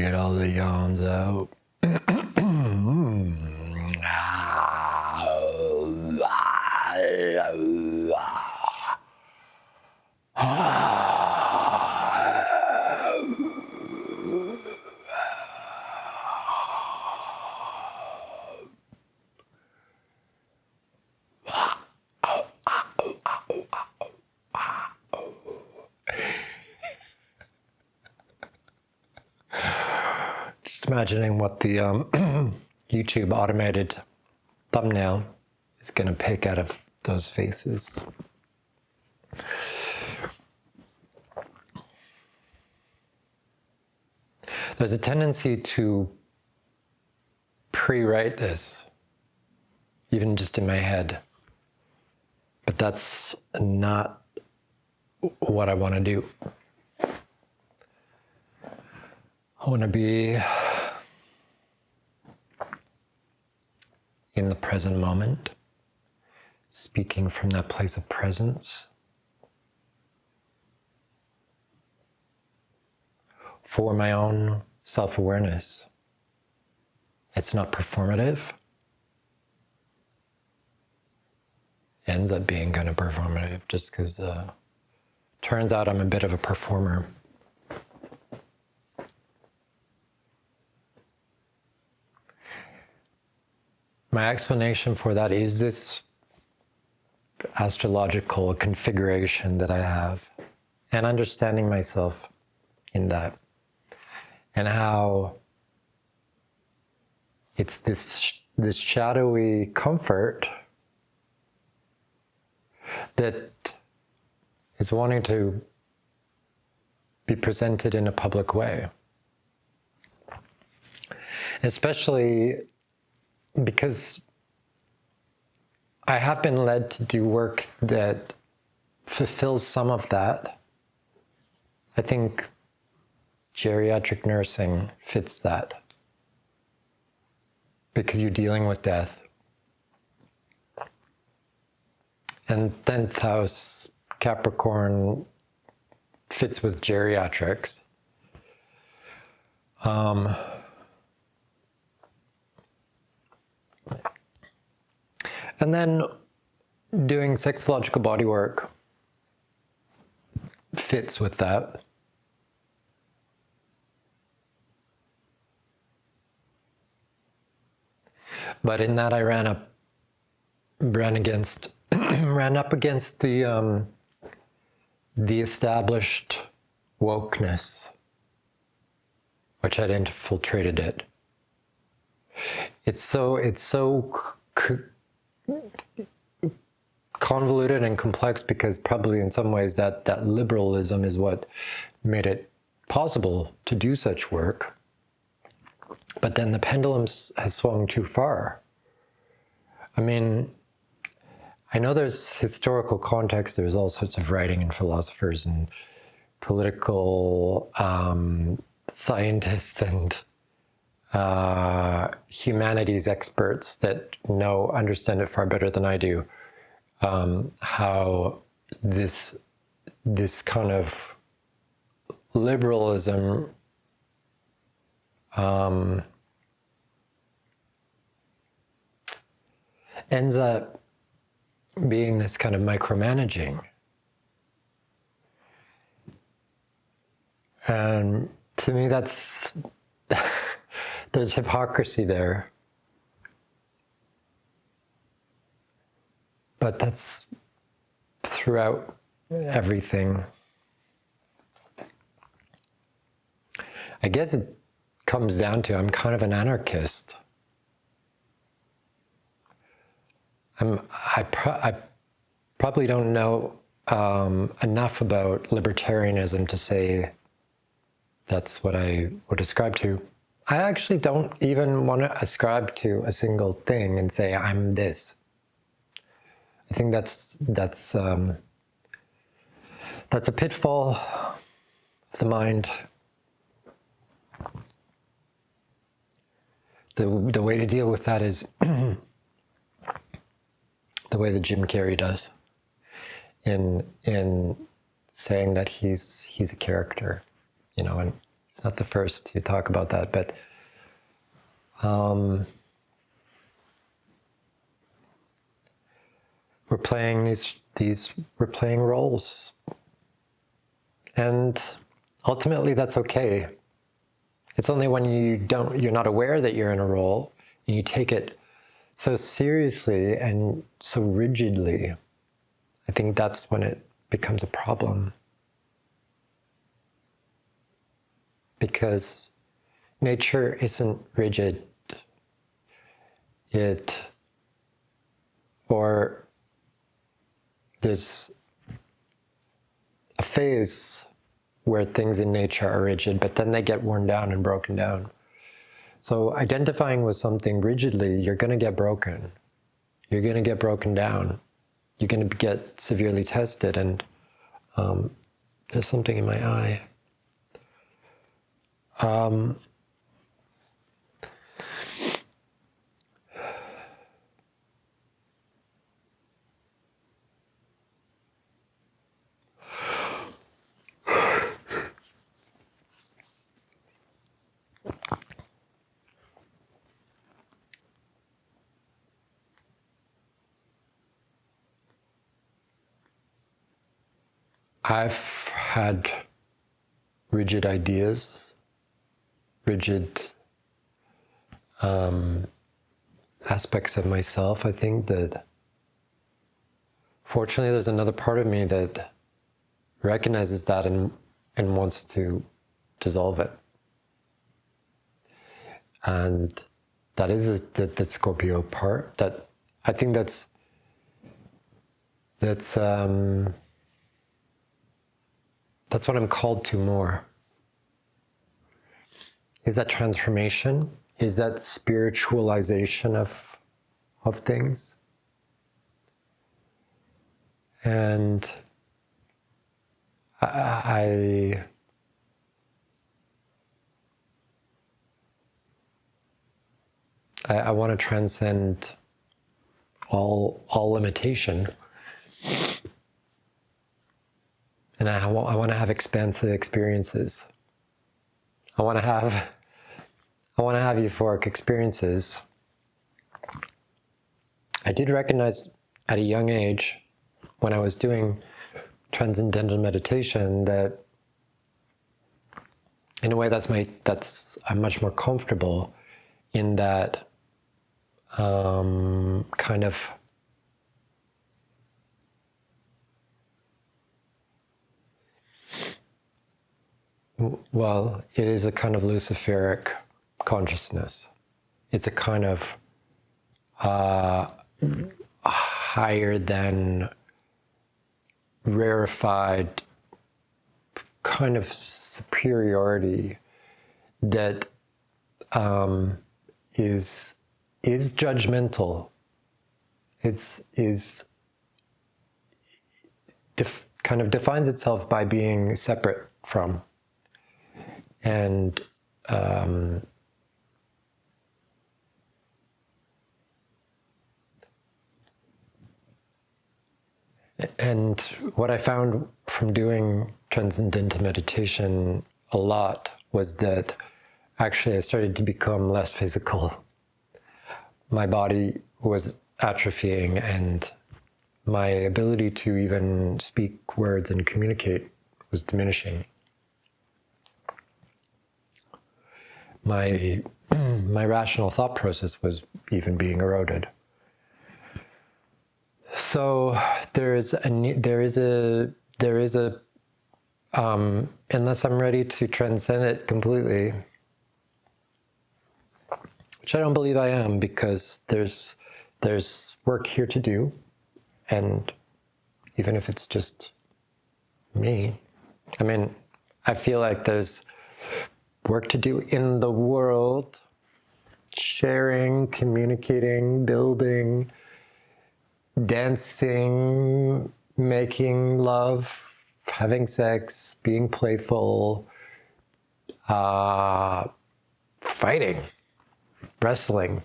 get all the yawns out. Just imagining what the YouTube automated thumbnail is going to pick out of those faces. There's a tendency to pre-write this, even just in my head. But that's not what I want to do. I want to be in the present moment, speaking from that place of presence, for my own self-awareness. It's not performative. It ends up being kind of performative just because turns out I'm a bit of a performer. My explanation for that is this astrological configuration that I have, and understanding myself in that, and how it's this shadowy comfort that is wanting to be presented in a public way. Especially because I have been led to do work that fulfills some of that. I think geriatric nursing fits that, because you're dealing with death. And 10th house Capricorn fits with geriatrics. And then doing sexological body work fits with that. But in that I ran up against the established wokeness, which had infiltrated it. It's so convoluted and complex, because probably in some ways that liberalism is what made it possible to do such work. But then the pendulum has swung too far. I mean, I know there's historical context, there's all sorts of writing and philosophers and political scientists and humanities experts that understand it far better than I do, how this kind of liberalism ends up being this kind of micromanaging. And to me, there's hypocrisy there. But that's throughout everything. I guess it comes down to I'm kind of an anarchist. I probably don't know enough about libertarianism to say that's what I would ascribe to. I actually don't even want to ascribe to a single thing and say I'm this. I think that's a pitfall of the mind. The way to deal with that is the way that Jim Carrey does in saying that he's a character, and It's not the first to talk about that, but we're playing we're playing roles, and ultimately that's okay. It's only when you're not aware that you're in a role and you take it so seriously and so rigidly, I think that's when it becomes a problem. Because nature isn't rigid. Or there's a phase where things in nature are rigid, but then they get worn down and broken down. So identifying with something rigidly, you're going to get broken. You're going to get broken down. You're going to get severely tested. And there's something in my eye. I've had rigid ideas, rigid aspects of myself. I think that fortunately there's another part of me that recognizes that and wants to dissolve it. And that is the Scorpio part. That I think that's what I'm called to more. Is that transformation? Is that spiritualization of things? And I want to transcend all limitation. And I want to have expansive experiences. I want to have euphoric experiences. I did recognize at a young age, when I was doing transcendental meditation, that in a way I'm much more comfortable in that kind of well, it is a kind of Luciferic consciousness. It's a kind of higher than rarefied kind of superiority that is judgmental. Kind of defines itself by being separate from. And what I found from doing transcendental meditation a lot was that actually I started to become less physical. My body was atrophying and my ability to even speak words and communicate was diminishing. My rational thought process was even being eroded. So there is a unless I'm ready to transcend it completely, which I don't believe I am, because there's work here to do, and even if it's just me, I mean, I feel like there's work to do in the world, sharing, communicating, building, dancing, making love, having sex, being playful, fighting, wrestling,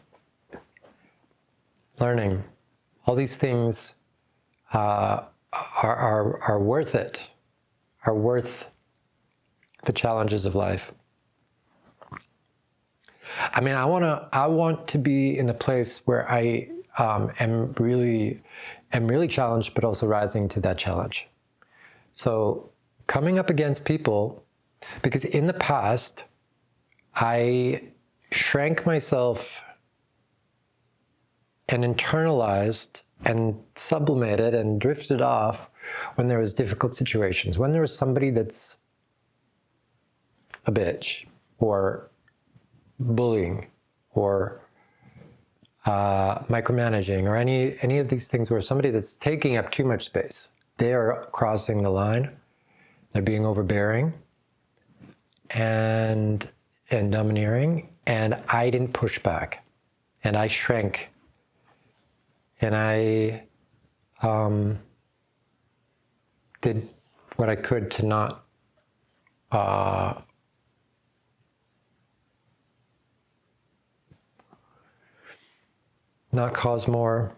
learning. All these things are worth it, are worth the challenges of life. I mean, I want to be in a place where I am really challenged, but also rising to that challenge. So coming up against people, because in the past, I shrank myself and internalized and sublimated and drifted off when there was difficult situations, when there was somebody that's a bitch or bullying or micromanaging or any of these things where somebody that's taking up too much space, they are crossing the line, they're being overbearing and domineering, and I didn't push back, and I shrank, and I did what I could to not cause more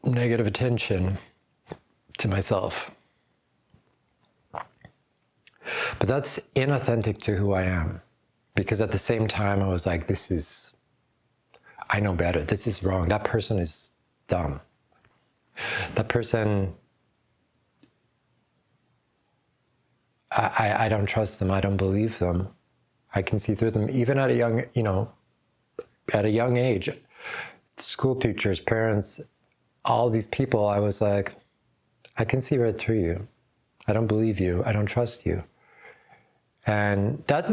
negative attention to myself. But that's inauthentic to who I am, because at the same time I was like, I know better, this is wrong, that person is dumb, that person, I don't trust them, I don't believe them, I can see through them, even at a young age. School teachers, parents, all these people, I was like, I can see right through you. I don't believe you. I don't trust you. And that's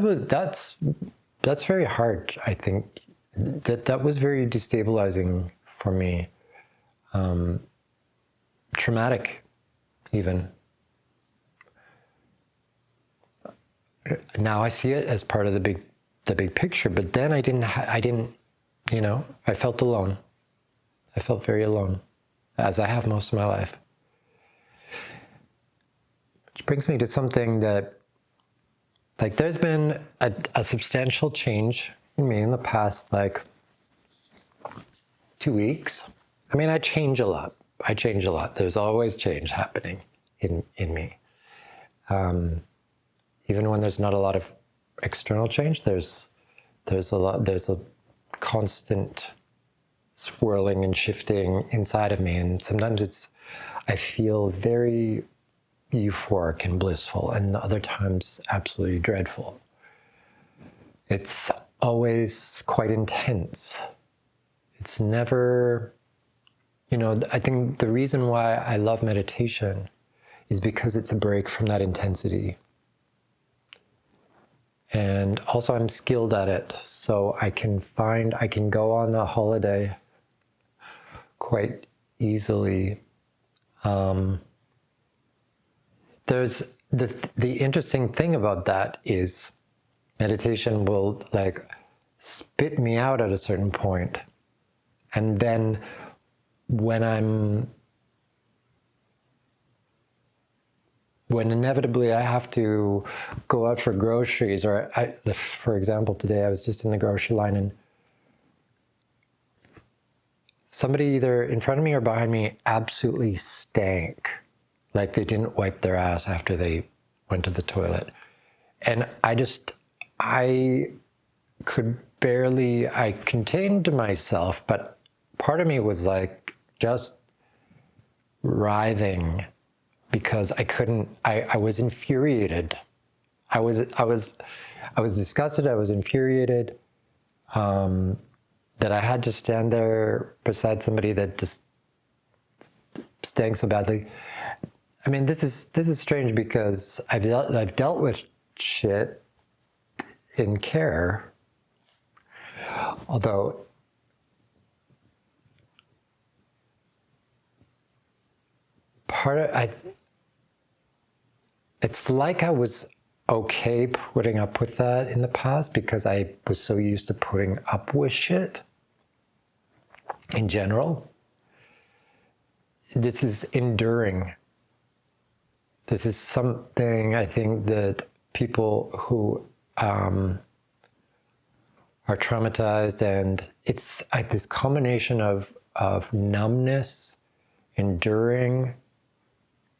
very hard, I think. That was very destabilizing for me. Traumatic, even. Now I see it as part of the big picture, but then I didn't, I felt alone. I felt very alone, as I have most of my life. Which brings me to something that, like, there's been a substantial change in me in the past, 2 weeks. I mean, I change a lot. There's always change happening in me. Even when there's not a lot of external change, there's a constant swirling and shifting inside of me, and sometimes I feel very euphoric and blissful, and other times absolutely dreadful. It's always quite intense. It's never, I think the reason why I love meditation is because it's a break from that intensity. And also I'm skilled at it, so I can go on a holiday quite easily. There's the interesting thing about that is meditation will spit me out at a certain point, and then when inevitably I have to go out for groceries, or for example, today I was just in the grocery line and somebody either in front of me or behind me absolutely stank, like they didn't wipe their ass after they went to the toilet. And I contained myself, but part of me was just writhing because I was infuriated. I was disgusted, I was infuriated, that I had to stand there beside somebody that just stank so badly. I mean, this is strange because I've dealt with shit in care, although it's like I was okay putting up with that in the past because I was so used to putting up with shit in general. This is enduring. This is something I think that people who are traumatized, and it's this combination of numbness, enduring,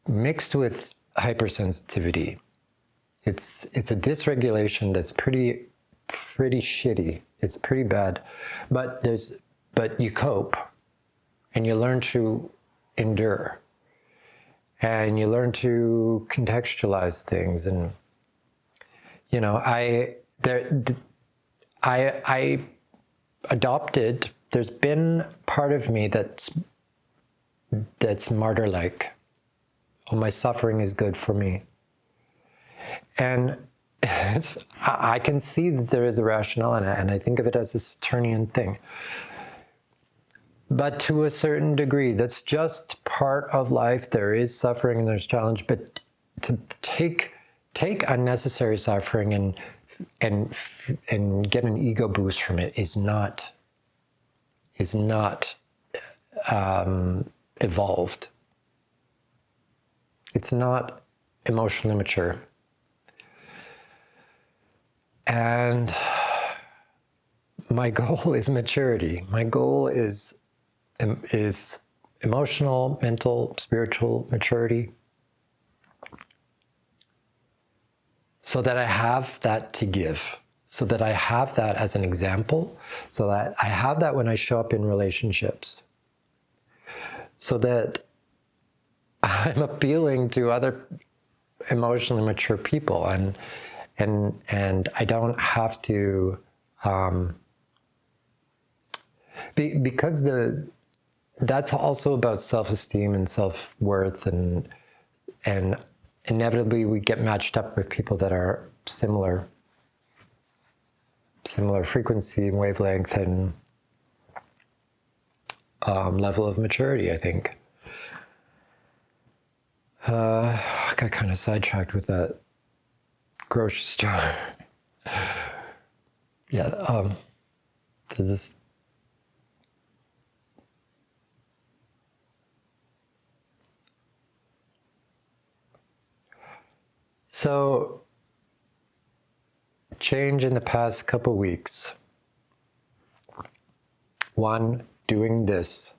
mixed with hypersensitivity. It's a dysregulation that's pretty pretty shitty. It's pretty bad. But you cope, and you learn to endure, and you learn to contextualize things. And I adopted. There's been part of me that's martyr-like. Oh, my suffering is good for me. And I can see that there is a rationale in it, and I think of it as a Saturnian thing. But to a certain degree, that's just part of life. There is suffering and there's challenge, but to take unnecessary suffering and get an ego boost from it is not evolved. It's not emotionally mature. And my goal is maturity. My goal is emotional, mental, spiritual maturity, so that I have that to give, so that I have that as an example, so that I have that when I show up in relationships, so that I'm appealing to other emotionally mature people, and I don't have to, because that's also about self-esteem and self-worth, and inevitably we get matched up with people that are similar frequency and wavelength and level of maturity, I think. I got kind of sidetracked with that grocery store. Yeah, this is. So, change in the past couple weeks. One, doing this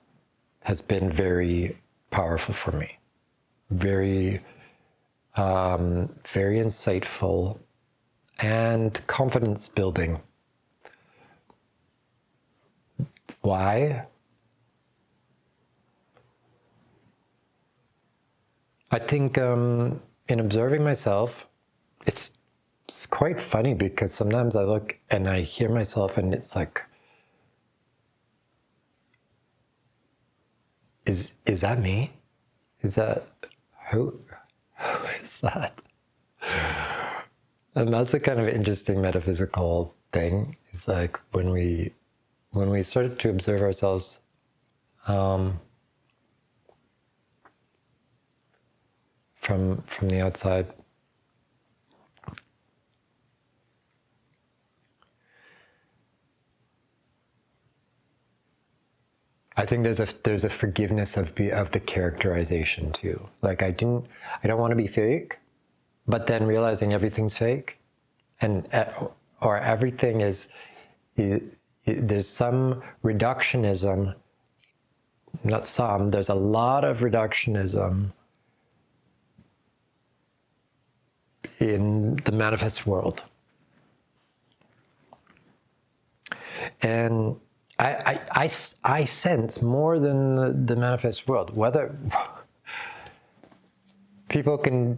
has been very powerful for me. Very insightful and confidence building. Why? I think in observing myself, it's quite funny, because sometimes I look and I hear myself and it's like, is that me? Is that who is that? And that's a kind of interesting metaphysical thing. It's like when we start to observe ourselves from the outside. I think there's a forgiveness of the characterization too. Like I don't want to be fake, but then realizing everything's fake, or everything is there's some reductionism. Not some. There's a lot of reductionism in the manifest world, and I sense more than the manifest world. Whether people can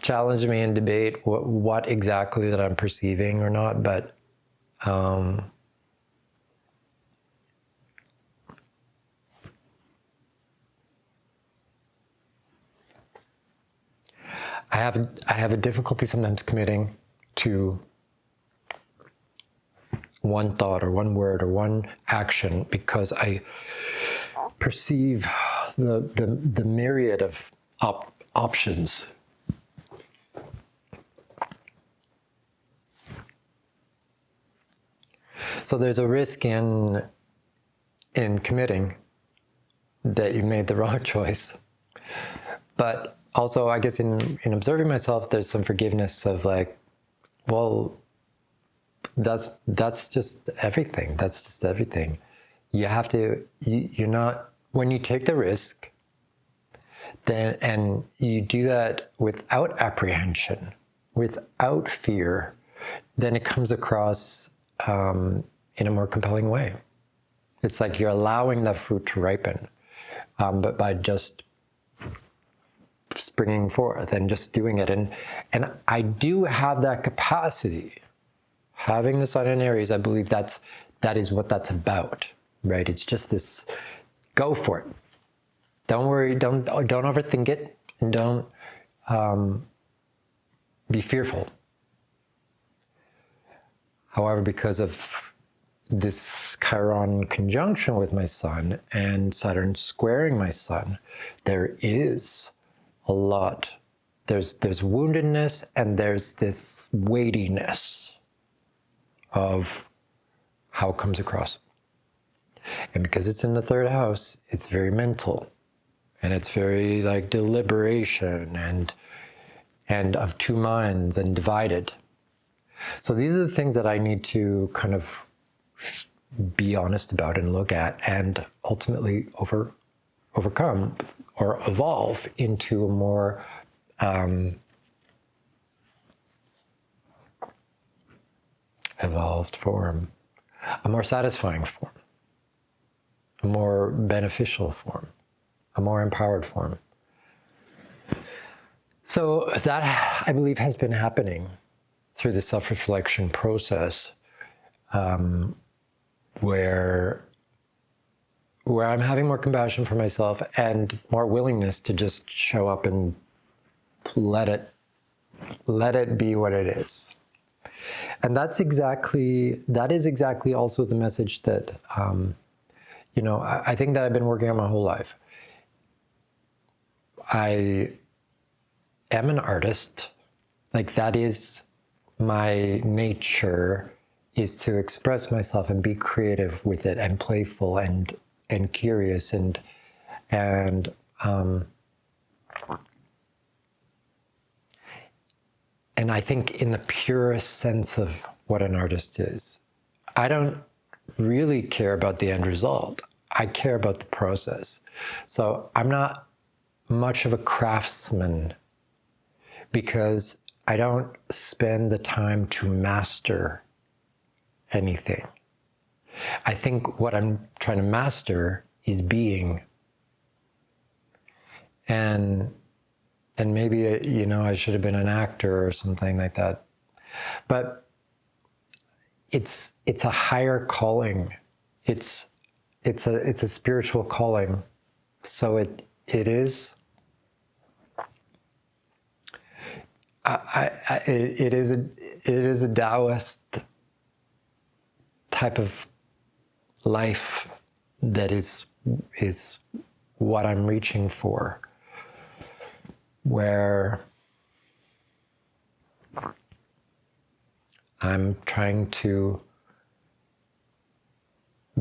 challenge me and debate what exactly that I'm perceiving or not, but I have a difficulty sometimes committing to one thought or one word or one action, because I perceive the myriad of options. So there's a risk in committing that you made the wrong choice. But also, I guess in observing myself, there's some forgiveness of like, well, that's just everything. That's just everything. You have to, you're not, when you take the risk, then, and you do that without apprehension, without fear, then it comes across in a more compelling way. It's like you're allowing the fruit to ripen, but by just springing forth and just doing it. And I do have that capacity. Having the sun in Aries, I believe that is what that's about, right? It's just this, go for it. Don't worry, don't overthink it, and don't be fearful. However, because of this Chiron conjunction with my sun and Saturn squaring my sun, there is a lot. There's woundedness, and there's this weightiness of how it comes across. And because it's in the third house, it's very mental, and it's very like deliberation and of two minds and divided. So these are the things that I need to kind of be honest about and look at, and ultimately overcome or evolve into a more evolved form, a more satisfying form, a more beneficial form, a more empowered form. So that, I believe, has been happening through the self-reflection process, where I'm having more compassion for myself and more willingness to just show up and let it be what it is. And that is exactly also the message that, I think that I've been working on my whole life. I am an artist. Like, that is my nature, is to express myself and be creative with it, and playful and curious and I think in the purest sense of what an artist is. I don't really care about the end result. I care about the process. So I'm not much of a craftsman because I don't spend the time to master anything. I think what I'm trying to master is being. And maybe, I should have been an actor or something like that. But it's a higher calling. It's a spiritual calling. So it is. It is a Taoist type of life that is what I'm reaching for, where I'm trying to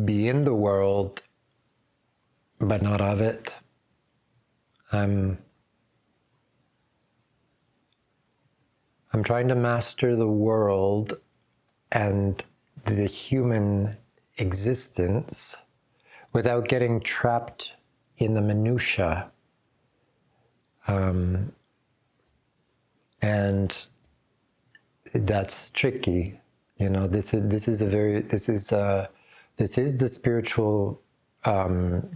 be in the world, but not of it. I'm trying to master the world and the human existence without getting trapped in the minutia. And that's tricky. This is the spiritual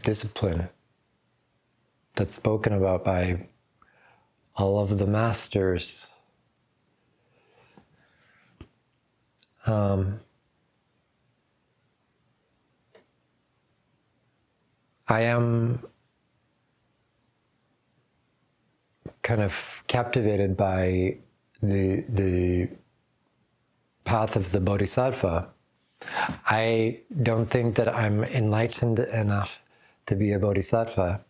discipline that's spoken about by all of the masters. I am kind of captivated by the path of the Bodhisattva. I don't think that I'm enlightened enough to be a Bodhisattva,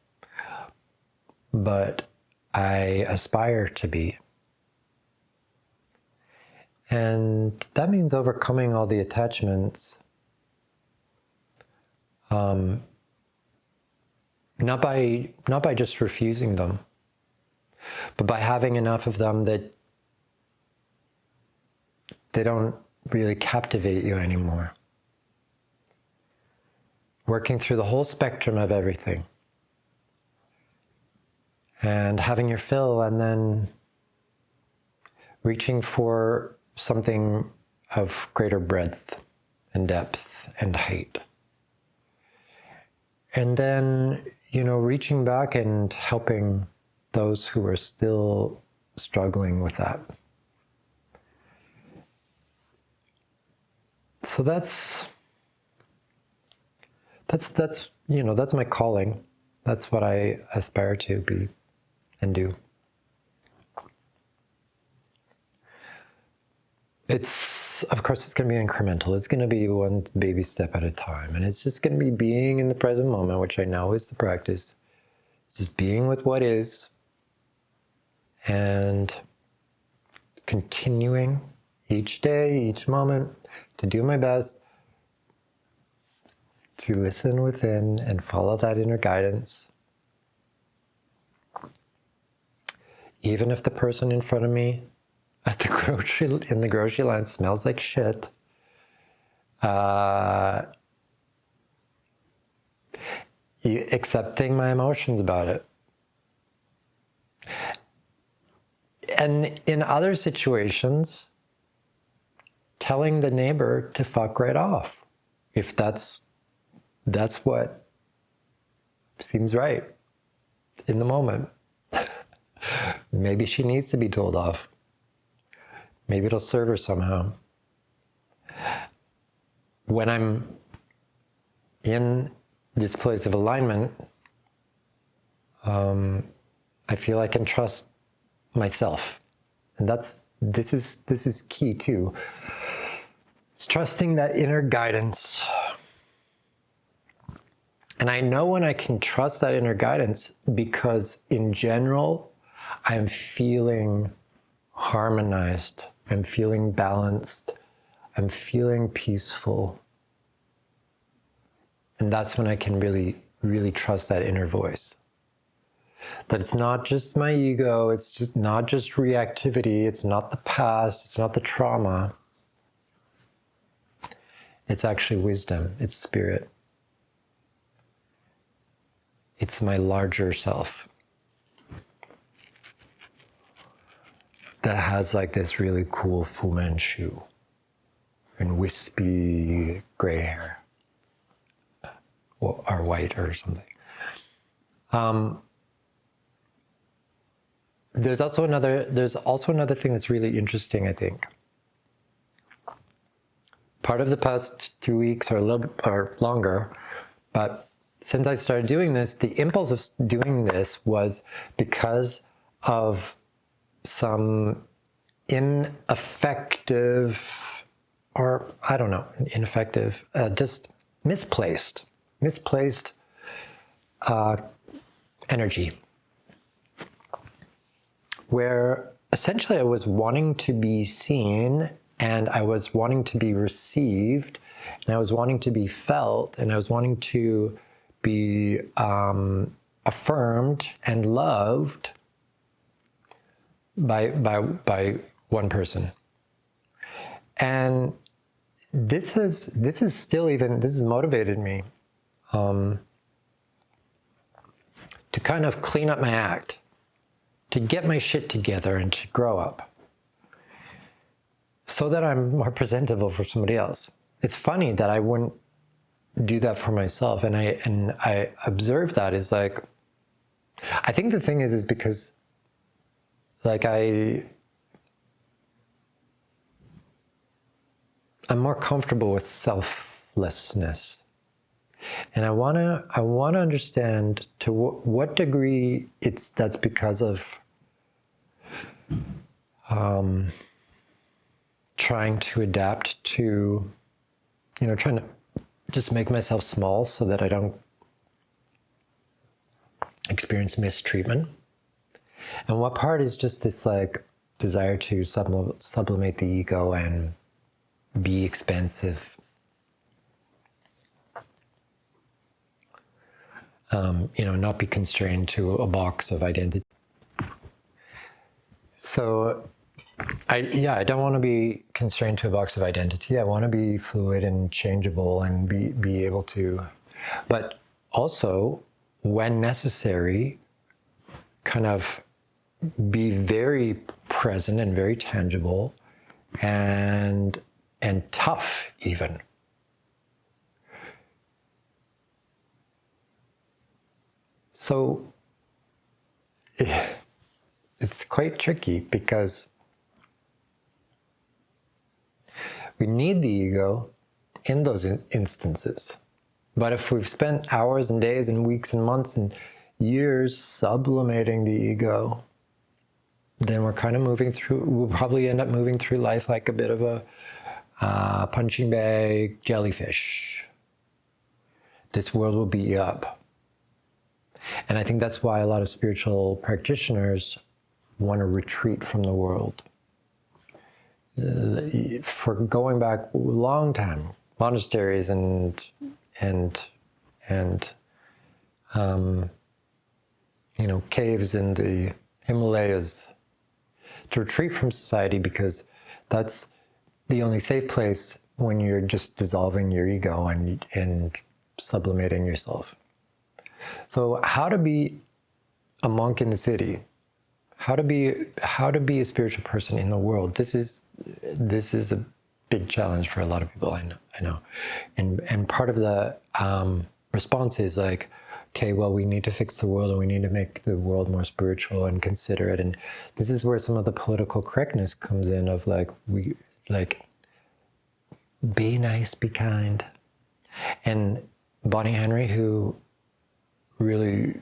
but I aspire to be. And that means overcoming all the attachments, not by just refusing them, but by having enough of them that they don't really captivate you anymore. Working through the whole spectrum of everything and having your fill, and then reaching for something of greater breadth and depth and height. And then, reaching back and helping those who are still struggling with that. So that's my calling. That's what I aspire to be and do. Of course, it's going to be incremental. It's going to be one baby step at a time. And it's just going to be being in the present moment, which I know is the practice. Just being with what is and continuing each day, each moment to do my best to listen within and follow that inner guidance. Even if the person in front of me in the grocery line smells like shit, accepting my emotions about it. And in other situations, telling the neighbor to fuck right off, if that's what seems right in the moment. Maybe she needs to be told off. Maybe it'll serve her somehow. When I'm in this place of alignment, I feel I can trust myself. And this is key too. It's trusting that inner guidance. And I know when I can trust that inner guidance because in general, I'm feeling harmonized. I'm feeling balanced. I'm feeling peaceful. And that's when I can really, really trust that inner voice. That it's not just my ego, it's just not just reactivity, it's not the past, it's not the trauma. It's actually wisdom, it's spirit. It's my larger self that has like this really cool Fu Manchu and wispy gray hair or white or something. There's also another thing that's really interesting, I think. Part of the past 2 weeks or longer, but since I started doing this, the impulse of doing this was because of some ineffective, or I don't know, just misplaced energy. Where essentially I was wanting to be seen and I was wanting to be received and I was wanting to be felt and I was wanting to be affirmed and loved by one person. And this has motivated me to kind of clean up my act, to get my shit together and to grow up so that I'm more presentable for somebody else. It's funny that I wouldn't do that for myself. And I observe that is like, I think the thing is because like I'm more comfortable with selflessness. And I want to understand to what degree that's because of trying to adapt to, trying to just make myself small so that I don't experience mistreatment. And what part is just this like desire to sublimate the ego and be expansive. Not be constrained to a box of identity. So I don't want to be constrained to a box of identity. I want to be fluid and changeable and be able to, but also when necessary, kind of be very present and very tangible and tough even. So it's quite tricky because we need the ego in those instances. But if we've spent hours and days and weeks and months and years sublimating the ego, then we're kind of we'll probably end up moving through life like a bit of a punching bag jellyfish. This world will beat you up. And I think that's why a lot of spiritual practitioners want to retreat from the world. For going back a long time, monasteries and caves in the Himalayas, to retreat from society, because that's the only safe place when you're just dissolving your ego and sublimating yourself. So how to be a monk in the city, how to be a spiritual person in the world, this is a big challenge for a lot of people, I know. And part of the response is like, okay, well, we need to fix the world and we need to make the world more spiritual and considerate. And this is where some of the political correctness comes in of be nice, be kind. And Bonnie Henry, who really,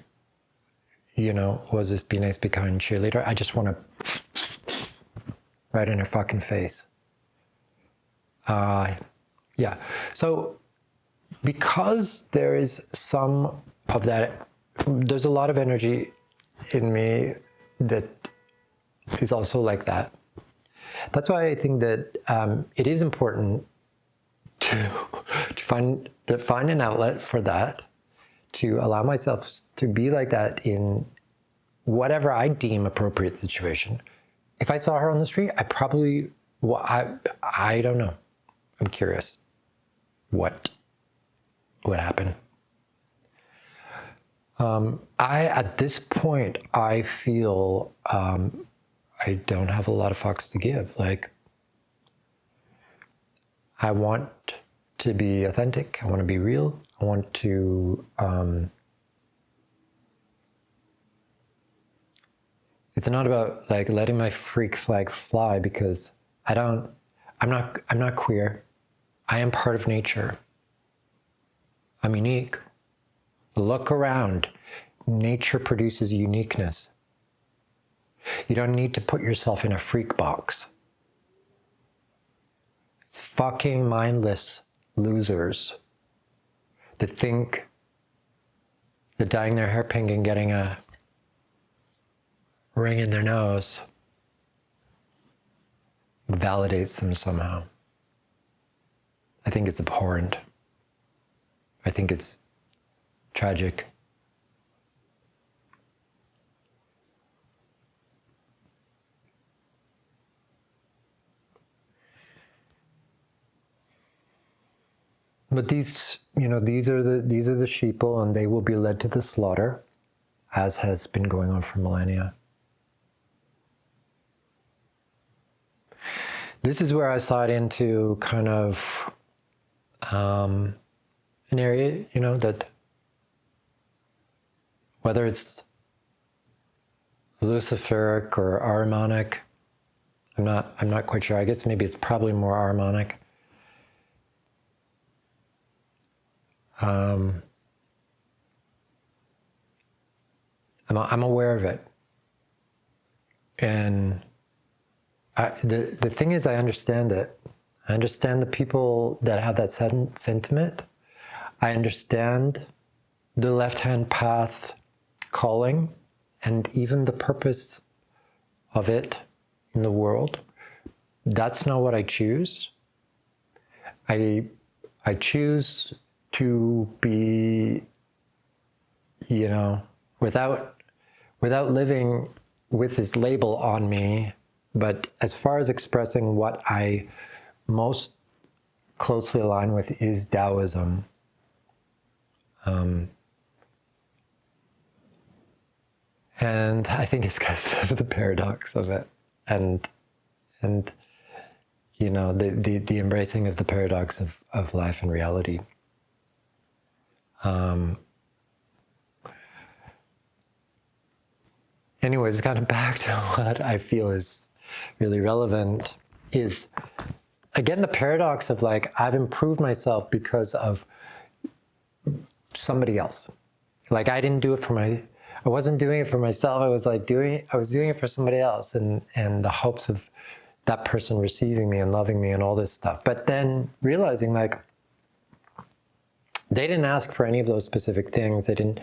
was this be nice, be kind cheerleader, I just want to right in her fucking face. Yeah. So because there is some of that, there's a lot of energy in me that is also like that. That's why I think that it is important to find an outlet for that, to allow myself to be like that in whatever I deem appropriate situation. If I saw her on the street, I probably, I don't know. I'm curious what would happen. At this point, I feel I don't have a lot of fucks to give. Like, I want to be authentic. I want to be real. I want to, it's not about like letting my freak flag fly, because I'm not queer. I am part of nature. I'm unique. Look around. Nature produces uniqueness. You don't need to put yourself in a freak box. It's fucking mindless losers that think that dyeing their hair pink and getting a ring in their nose validates them somehow. I think it's abhorrent. I think it's tragic. But these are the sheeple, and they will be led to the slaughter, as has been going on for millennia. This is where I slide into kind of an area, that whether it's luciferic or Ahrimanic, I'm not quite sure. I guess maybe it's probably more Ahrimanic. I'm aware of it, and the thing is, I understand it. I understand the people that have that sentiment. I understand the left-hand path calling, and even the purpose of it in the world. That's not what I choose. I choose to be, without living with this label on me, but as far as expressing what I most closely align with is Taoism. And I think it's because of the paradox of it. And the embracing of the paradox of life and reality. Anyways, kind of back to what I feel is really relevant is, again, the paradox of like, I've improved myself because of somebody else. Like, I wasn't doing it for myself. I was doing it for somebody else, and the hopes of that person receiving me and loving me and all this stuff. But then realizing like, they didn't ask for any of those specific things. They didn't,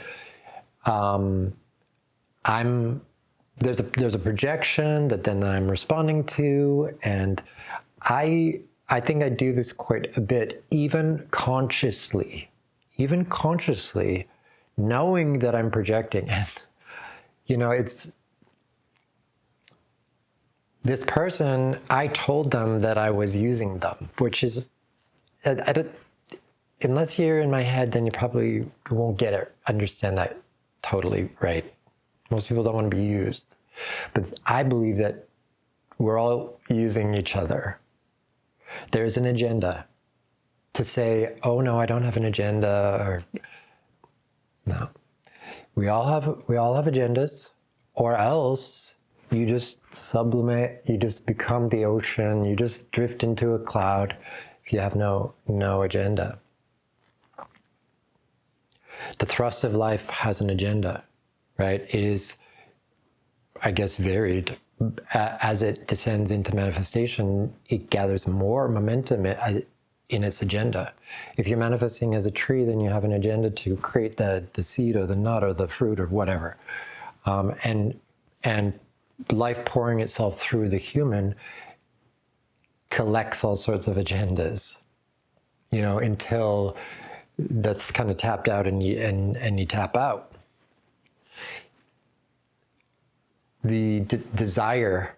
there's a projection that then I'm responding to, and I think I do this quite a bit, even consciously, knowing that I'm projecting. And it's this person, I told them that I was using them, which is, unless you're in my head, then you probably won't understand that totally right. Most people don't want to be used. But I believe that we're all using each other. There's an agenda. To say, oh no, I don't have an agenda, or no. We all have agendas, or else you just sublimate, you just become the ocean, you just drift into a cloud if you have no agenda. The thrust of life has an agenda, right? It is, I guess, varied. As it descends into manifestation, it gathers more momentum in its agenda. If you're manifesting as a tree, then you have an agenda to create the seed or the nut or the fruit or whatever. And life pouring itself through the human collects all sorts of agendas, until that's kind of tapped out and you tap out. The desire,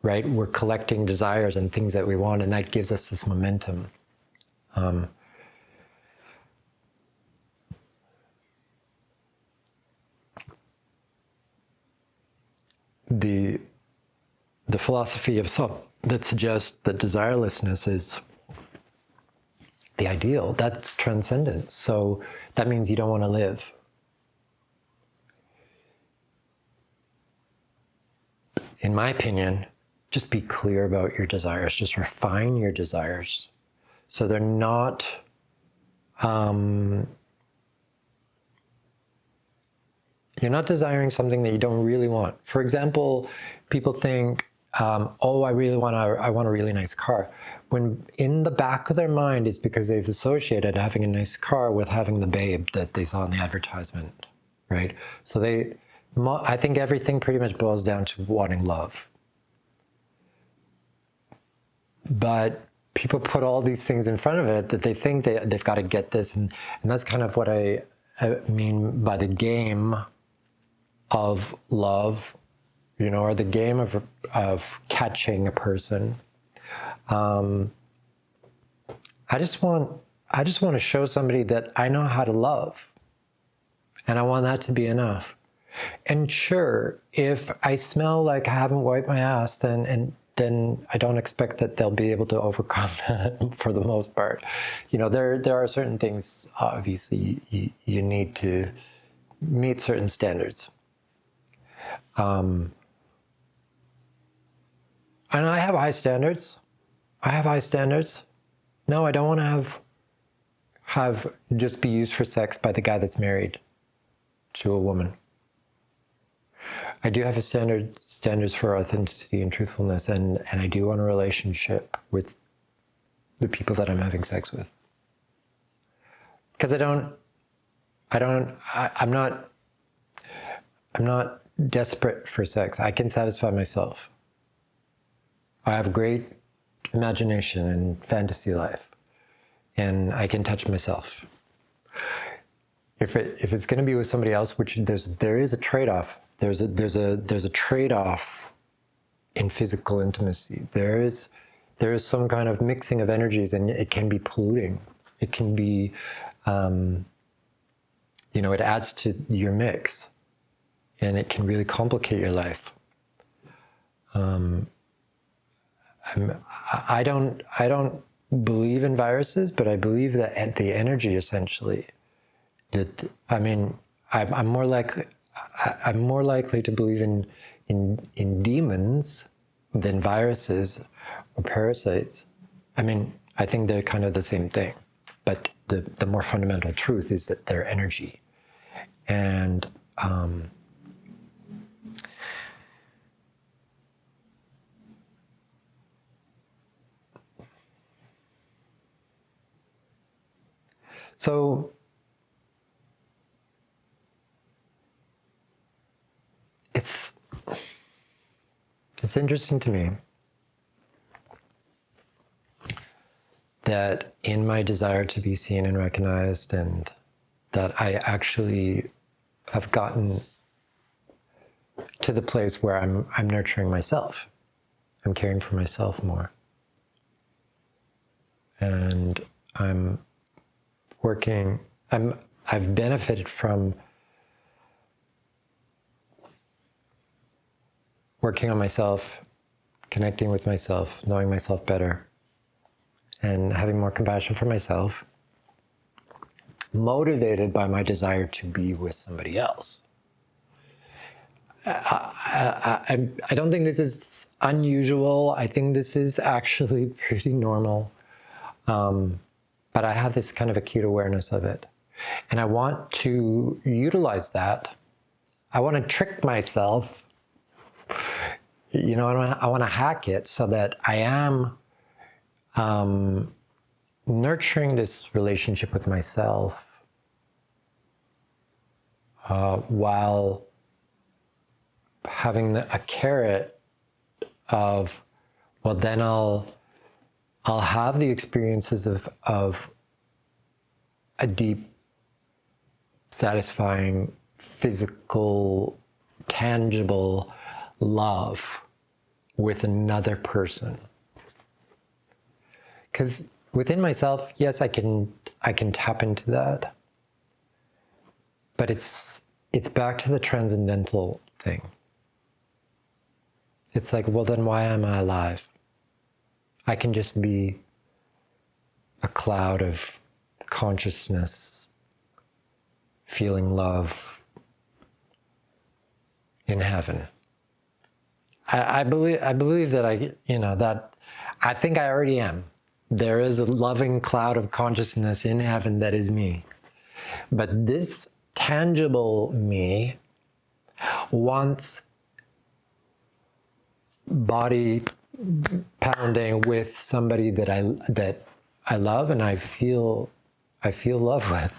right? We're collecting desires and things that we want, and that gives us this momentum. The philosophy of self that suggests that desirelessness is the ideal, that's transcendence. So that means you don't want to live. In my opinion, just be clear about your desires. Just refine your desires so they're not you're not desiring something that you don't really want. For example, people think, oh, I want a really nice car. When in the back of their mind is because they've associated having a nice car with having the babe that they saw in the advertisement, right? So I think everything pretty much boils down to wanting love. But people put all these things in front of it that they think they've got to get this. And that's kind of what I mean by the game of love, or the game of catching a person. I just want to show somebody that I know how to love. And I want that to be enough. And sure, if I smell like I haven't wiped my ass, then I don't expect that they'll be able to overcome that for the most part. There are certain things, obviously, you need to meet certain standards. And I have high standards. No, I don't want to have just be used for sex by the guy that's married to a woman. I do have standards for authenticity and truthfulness, and I do want a relationship with the people that I'm having sex with. Because I'm not desperate for sex. I can satisfy myself. I have great imagination and fantasy life, and I can touch myself. If it's going to be with somebody else, which there is a trade-off. There's a trade-off in physical intimacy. There is some kind of mixing of energies, and it can be polluting. It can be, it adds to your mix, and it can really complicate your life. I don't believe in viruses, but I believe that the energy essentially. That I mean, I'm more likely to believe in demons than viruses or parasites. I mean, I think they're kind of the same thing, but the more fundamental truth is that they're energy, and so it's interesting to me that in my desire to be seen and recognized, and that I actually have gotten to the place where I'm nurturing myself. I'm caring for myself more. And I've benefited from working on myself, connecting with myself, knowing myself better, and having more compassion for myself, motivated by my desire to be with somebody else. I don't think this is unusual. I think this is actually pretty normal. But I have this kind of acute awareness of it. And I want to utilize that. I want to trick myself. You know, I want to hack it so that I am nurturing this relationship with myself while having a carrot of, well, then I'll have the experiences of a deep, satisfying, physical, tangible love with another person. Because within myself, yes, I can tap into that, but it's back to the transcendental thing. It's like, well, then why am I alive? I can just be a cloud of consciousness, feeling love in heaven. I believe that I think I already am. There is a loving cloud of consciousness in heaven that is me. But this tangible me wants body pounding with somebody that I love and I feel love with.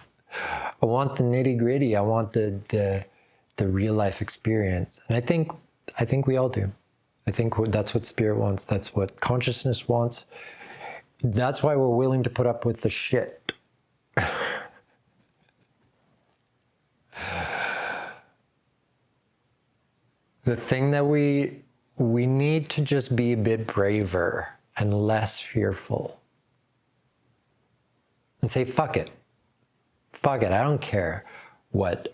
I want the nitty gritty. I want the real life experience, and I think we all do. I think that's what spirit wants. That's what consciousness wants. That's why we're willing to put up with the shit. The thing that we need to just be a bit braver and less fearful. And say, fuck it. Fuck it. I don't care what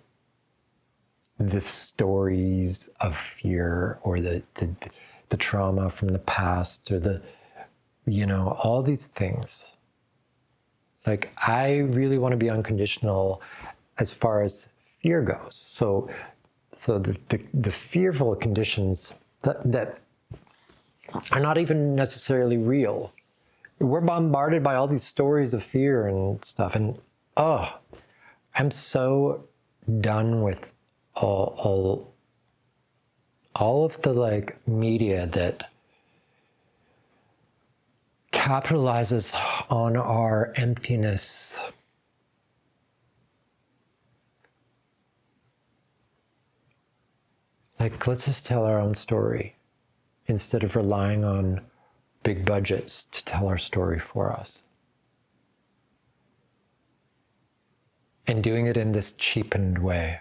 the stories of fear or the trauma from the past or all these things. Like, I really want to be unconditional as far as fear goes. So the fearful conditions that are not even necessarily real. We're bombarded by all these stories of fear and stuff, and I'm so done with all of the media that capitalizes on our emptiness. Let's just tell our own story instead of relying on big budgets to tell our story for us. And doing it in this cheapened way.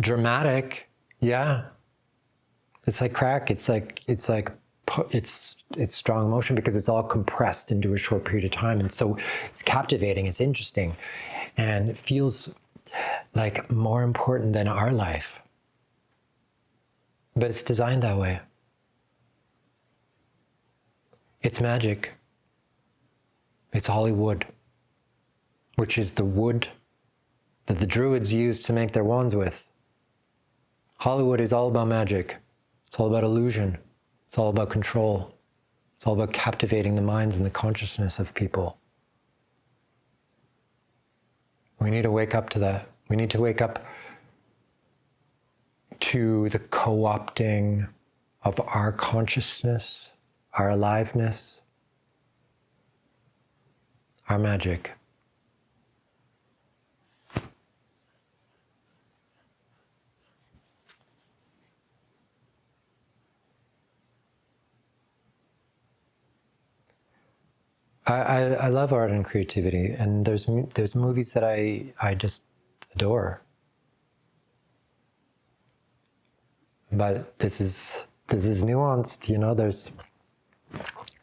Dramatic, yeah. It's like crack. It's strong emotion because it's all compressed into a short period of time. And so it's captivating, it's interesting, and it feels like more important than our life. But it's designed that way. It's magic. It's Hollywood, which is the wood that the Druids used to make their wands with. Hollywood is all about magic. It's all about illusion. It's all about control. It's all about captivating the minds and the consciousness of people. We need to wake up to that. We need to wake up to the co-opting of our consciousness, our aliveness, our magic. I love art and creativity, and there's movies that I just adore. But this is nuanced, you know.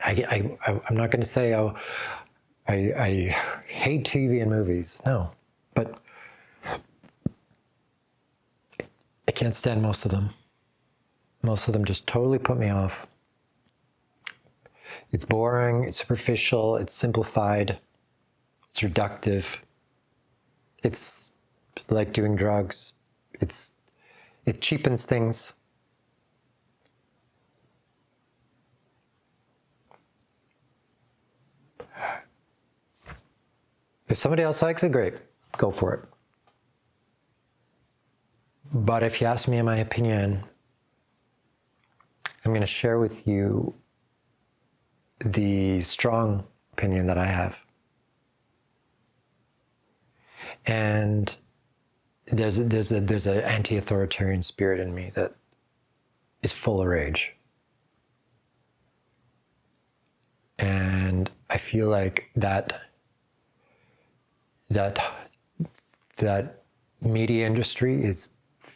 I'm not going to say I hate TV and movies. No, but I can't stand most of them. Most of them just totally put me off. It's boring, it's superficial, it's simplified, it's reductive. It's like doing drugs. It cheapens things. If somebody else likes it, great, go for it. But if you ask me in my opinion, I'm going to share with you the strong opinion that I have. And there's an anti-authoritarian spirit in me that is full of rage. And I feel like that media industry is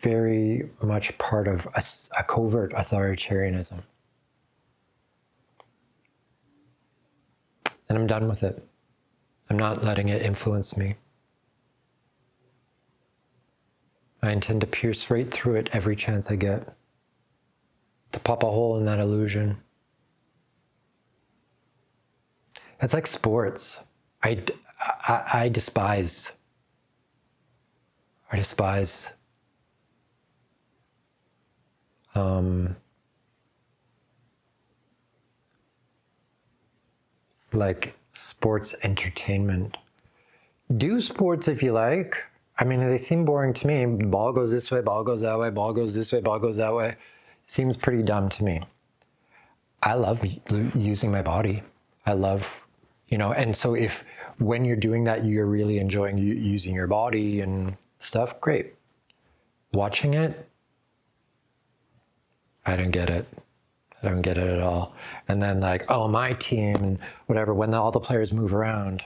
very much part of a covert authoritarianism. And I'm done with it. I'm not letting it influence me. I intend to pierce right through it every chance I get, to pop a hole in that illusion. It's like sports. I despise like sports entertainment. Do sports if you like. I mean, they seem boring to me. Ball goes this way, ball goes that way, ball goes this way, ball goes that way. Seems pretty dumb to me. I love using my body. I love, and so when you're doing that, you're really enjoying using your body and stuff, great. Watching it, I don't get it. I don't get it at all. And then my team and whatever, when all the players move around,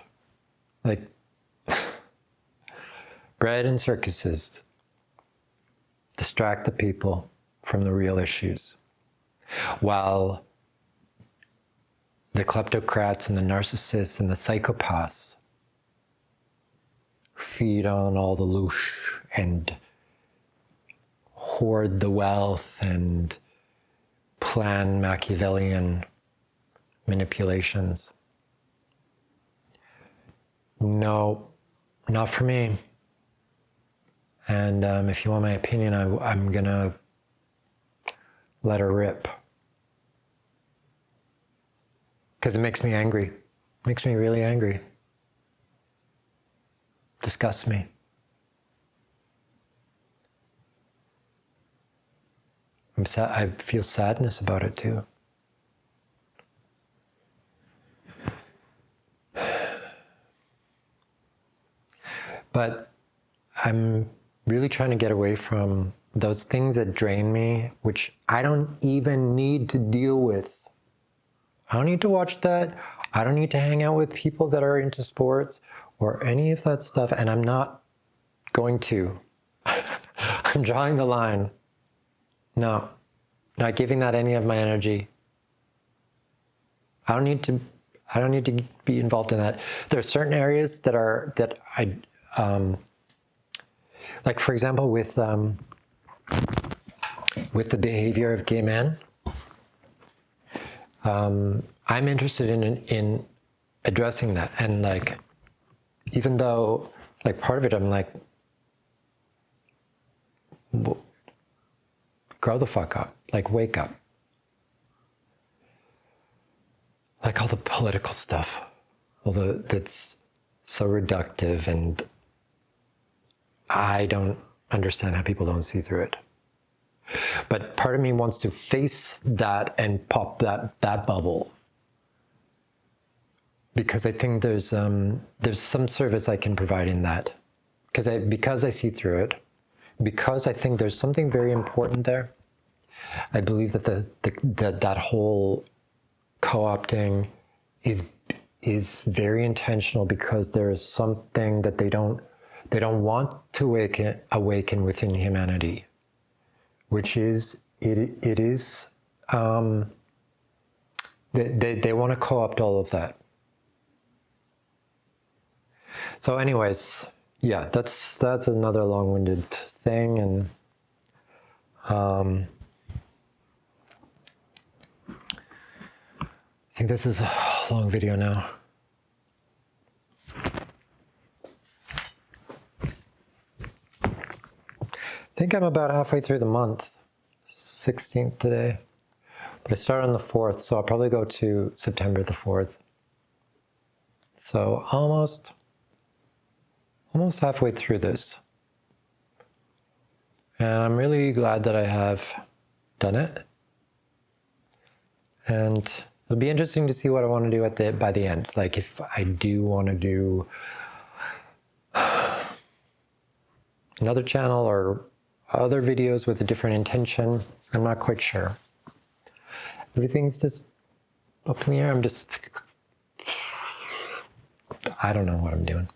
bread and circuses distract the people from the real issues. While the kleptocrats and the narcissists and the psychopaths feed on all the loosh and hoard the wealth and plan Machiavellian manipulations. No, not for me. And if you want my opinion, I'm gonna let her rip. Because it makes me angry. It makes me really angry. Disgusts me. I'm sad. I feel sadness about it too. But I'm really trying to get away from those things that drain me, which I don't even need to deal with. I don't need to watch that. I don't need to hang out with people that are into sports or any of that stuff, and I'm not going to. I'm drawing the line. No, not giving that any of my energy. I don't need to be involved in that. There are certain areas that I like, for example, with the behavior of gay men. I'm interested in addressing that. And like, even though like part of it, I'm like, grow the fuck up, like wake up. Like all the political stuff, that's so reductive, and I don't understand how people don't see through it. But part of me wants to face that and pop that bubble, because I think there's some service I can provide in that, because I see through it, because I think there's something very important there. I believe that that whole co-opting is very intentional, because there is something that they don't want to awaken within humanity, which is it is they want to co-opt all of that. So anyways, yeah, that's another long-winded thing, and I think this is a long video now. I think I'm about halfway through the month, 16th today. But I start on the 4th, so I'll probably go to September the 4th. So almost halfway through this. And I'm really glad that I have done it. And it'll be interesting to see what I want to do by the end. Like if I do want to do another channel or other videos with a different intention, I'm not quite sure. Everything's just up in the air. I don't know what I'm doing.